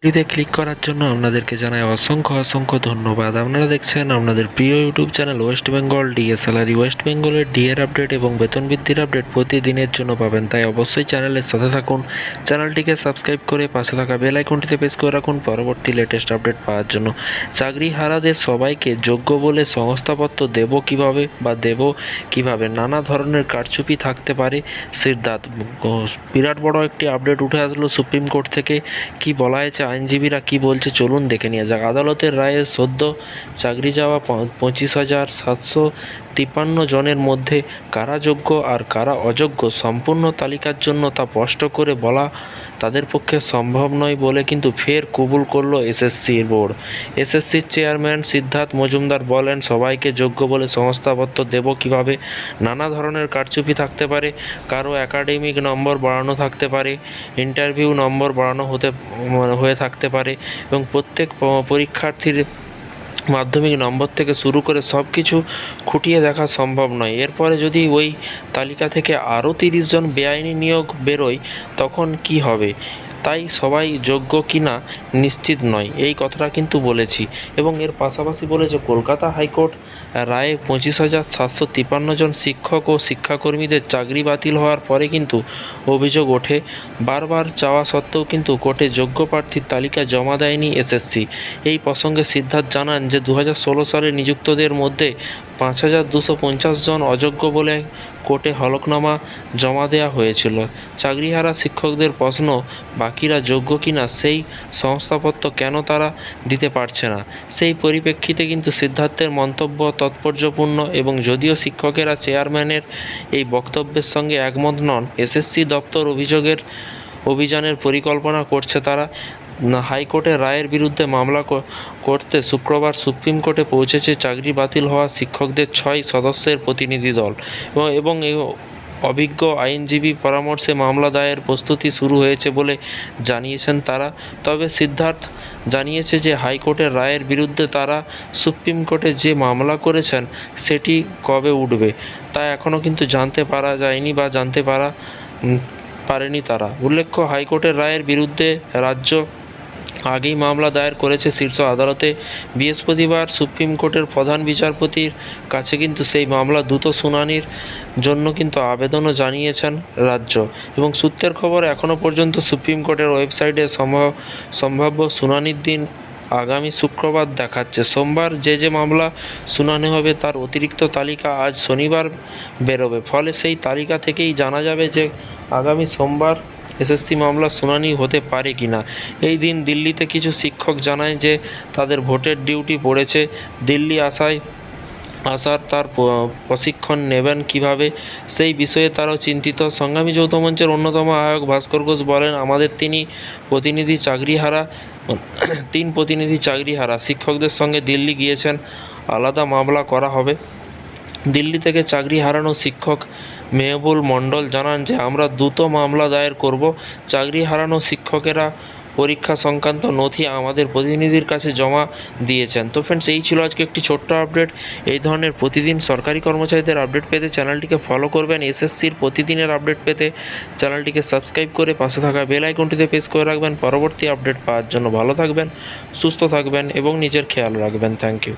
ভিডিওতে ক্লিক করার জন্য আপনাদেরকে জানাই অসংখ্য ধন্যবাদ। আপনারা দেখছেন আপনাদের প্রিয় YouTube channel West Bengal DA salary. West বেঙ্গলের ডিএর আপডেট এবং বেতন বৃদ্ধির আপডেট প্রতিদিনের জন্য পাবেন, তাই অবশ্যই চ্যানেলের সাথে থাকুন। চ্যানেলটিকে সাবস্ক্রাইব করে পাশে থাকা বেল আইকনটিতে প্রেস করে রাখুন পরবর্তী লেটেস্ট আপডেট পাওয়ার জন্য। চাকরি হারাদের সবাইকে যোগ্য বলে সংস্থাপত্র দেব কিভাবে নানা ধরনের কারচুপি থাকতে পারে। সিদ্ধার্থ বিরাট বড় একটি আপডেট উঠে আসলো সুপ্রিম কোর্ট থেকে। কি বলা হয়েছে, আইনজীবীরা কি বলছে, চলুন দেখে নেওয়া যাক। আদালতের রায়ে সদ্য চাকরি যাওয়া 25,753 জনের মধ্যে কারা যোগ্য আর কারা অযোগ্য সম্পূর্ণ তালিকার জন্য তা স্পষ্ট করে বলা তাদের পক্ষে সম্ভব নয় বলে কিন্তু ফের কবুল করল এসএসসির বোর্ড। এসএসসির চেয়ারম্যান সিদ্ধার্থ মজুমদার বলেন, সবাইকে যোগ্য বলে সংস্থাপত্র দেব কিভাবে, নানা ধরনের কারচুপি থাকতে পারে, কারো একাডেমিক নম্বর বাড়ানো থাকতে পারে, ইন্টারভিউ নম্বর বাড়ানো হয়ে থাকতে পারে এবং প্রত্যেক পরীক্ষার্থীর মাধ্যমিক নম্বর থেকে শুরু করে সব কিছু খুঁটিয়ে দেখা সম্ভব নয়। এরপরে যদি ওই তালিকা থেকে আরও 30 জন বেআইনি নিয়োগ বেরোয় তখন কি হবে, তাই সবাই যোগ্য কিনা নিশ্চিত নয়, এই কথাটা কিন্তু বলেছি। এবং এর পাশাপাশি বলেছে, কলকাতা হাইকোর্ট রায়ে 25,753 জন শিক্ষক ও শিক্ষাকর্মীদের চাকরি বাতিল হওয়ার পরে কিন্তু অভিযোগ ওঠে, বারবার চাওয়া সত্ত্বেও কিন্তু কোর্টে যোগ্য প্রার্থীর তালিকা জমা দেয়নি এসএসসি। এই প্রসঙ্গে সিদ্ধার্থ জানান যে 2016 সালে নিযুক্তদের মধ্যে 5,250 জন অযোগ্য বলে কোর্টে হলফনামা জমা দেওয়া হয়েছিল। চাকরিহারা শিক্ষকদের প্রশ্ন, বাকিরা যোগ্য কিনা সেই সংস্থাপত্র কেন তারা দিতে পারছে না। সেই পরিপ্রেক্ষিতে কিন্তু সিদ্ধার্থের মন্তব্য তাৎপর্যপূর্ণ এবং যদিও শিক্ষকেরা চেয়ারম্যানের এই বক্তব্যের সঙ্গে একমত নন, এসএসসি দপ্তর অভিযানের পরিকল্পনা করছে। তারা হাইকোর্টের রায়ের বিরুদ্ধে মামলা করতে শুক্রবার সুপ্রিম কোর্টে পৌঁছেছে চাকরি বাতিল হওয়া শিক্ষকদের 6 সদস্যের প্রতিনিধি দল এবং অভিজ্ঞ আইনজীবী পরামর্শে মামলা দায়ের প্রস্তুতি শুরু হয়েছে বলে জানিয়েছেন তারা। তবে সিদ্ধার্থ জানিয়েছে যে হাইকোর্টের রায়ের বিরুদ্ধে তারা সুপ্রিম কোর্টে যে মামলা করেছেন সেটি কবে উঠবে তা এখনও কিন্তু জানতে পারা যায়নি বা জানতে পারেনি তারা। উল্লেখ্য, হাইকোর্টের রায়ের বিরুদ্ধে রাজ্য আগেই মামলা দায়ের করেছে শীর্ষ আদালতে। বৃহস্পতিবার সুপ্রিম কোর্টের প্রধান বিচারপতির কাছে কিন্তু সেই মামলা দ্রুত শুনানির জন্য কিন্তু আবেদনও জানিয়েছেন রাজ্য। এবং সূত্রের খবর, এখনও পর্যন্ত সুপ্রিম কোর্টের ওয়েবসাইটে সম্ভাব্য শুনানির দিন আগামী শুক্রবার দেখাচ্ছে। সোমবার যে মামলা শুনানি হবে তার অতিরিক্ত তালিকা আজ শনিবার বেরোবে, ফলে সেই তালিকা থেকেই জানা যাবে যে আগামী সোমবার এসএসসি মামলা শুনানি হতে পারে কিনা। এই দিন দিল্লিতে কিছু শিক্ষক জানায় যে তাদের ভোটের ডিউটি পড়েছে। দিল্লি আসার তার প্রশিক্ষণ নেবেন কিভাবে সেই বিষয়ে তারাও চিন্তিত। সংগ্রামী যৌথ মঞ্চের অন্যতম আহ্বায়ক ভাস্কর ঘোষ বলেন, আমাদের 3 প্রতিনিধি চাকরিহারা শিক্ষকদের সঙ্গে দিল্লি গিয়েছেন, আলাদা মামলা করা হবে। দিল্লি থেকে চাকরি হারানো শিক্ষক মেহবুল মণ্ডল জানান যে আমরা দ্রুত মামলা দায়ের করব। চাকরি হারানো শিক্ষকেরা পরীক্ষা সংক্রান্ত নথি আমাদের প্রতিনিধির কাছে জমা দিয়েছেন। তো ফ্রেন্ডস, এই ছিল আজকে একটি ছোট্ট আপডেট। এই ধরনের প্রতিদিন সরকারি কর্মচারীদের আপডেট পেতে চ্যানেলটিকে ফলো করবেন। এসএসসির প্রতিদিনের আপডেট পেতে চ্যানেলটিকে সাবস্ক্রাইব করে পাশে থাকা বেল আইকনটিতে প্রেস করে রাখবেন পরবর্তী আপডেট পাওয়ার জন্য। ভালো থাকবেন, সুস্থ থাকবেন এবং নিজের খেয়াল রাখবেন। Thank you.